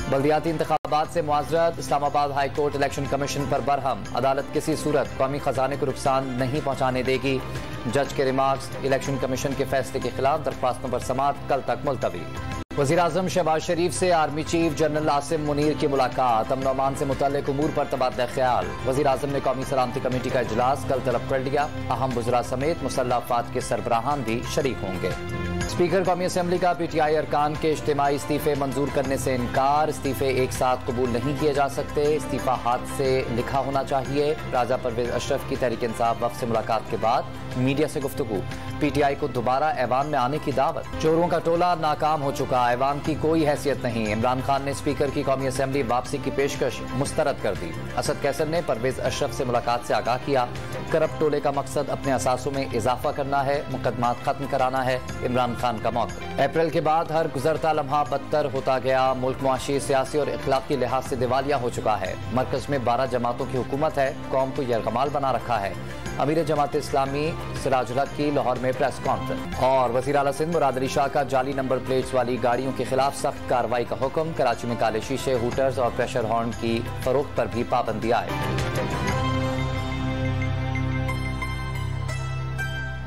बल्दियाती इंतखाबात से मुआज़रत, Islamabad high court election commission पर बरहम। अदालत किसी सूरत कौमी खजाने को नुकसान नहीं पहुंचाने देगी। जज के रिमार्क्स, इलेक्शन कमीशन के फैसले के खिलाफ दरख्वास्तों पर समाअत कल तक मुलतवी। वज़ीर-ए-आज़म शहबाज शरीफ से army chief general Asim Munir की मुलाकात, अमन अमान से मुतल्लिक उमूर पर तबादला ख्याल। वज़ीर-ए-आज़म ने कौमी सलामती कमेटी का इजलास कल तलब कर लिया। अहम वज़रा समेत मुसल्लह अफ़वाद के सरबराहान भी शरीक होंगे। स्पीकर कौमी असम्बली का पीटीआई अरकान के इज्तिमाई इस्तीफे मंजूर करने से इनकार। इस्तीफे एक साथ कबूल नहीं किए जा सकते, इस्तीफा हाथ से लिखा होना चाहिए। राजा परवेज अशरफ की तहरीक इंसाफ वफ़द से मुलाकात के बाद मीडिया से गुफ्तगू। पीटीआई को दोबारा ऐवान में आने की दावत। चोरों का टोला नाकाम हो चुका, ऐवान की कोई हैसियत नहीं। इमरान खान ने स्पीकर की कौमी असम्बली वापसी की पेशकश मुस्तरद कर दी। असद कैसर ने परवेज अशरफ से मुलाकात से आगाह किया। करप्ट टोले का मकसद अपने असासों में इजाफा करना है, मुकदमात खत्म कराना है। इमरान खान का मौक़िफ़। अप्रैल के बाद हर गुजरता लम्हा बदतर होता गया। मुल्क मुआशी, सियासी और इखलाकी लिहाज से दिवालिया हो चुका है। मरकज में 12 जमातों की हुकूमत है, कौम को यरगमाल बना रखा है। अमीर जमात इस्लामी सिराजुल हक की लाहौर में प्रेस कॉन्फ्रेंस। और वज़ीर आला सिंध मुराद अली शाह का जाली नंबर प्लेट्स वाली गाड़ियों के खिलाफ सख्त कार्रवाई का हुक्म। कराची में काले शीशे, हूटर्स और प्रेशर हॉर्न की फरोख्त पर भी पाबंदी आए।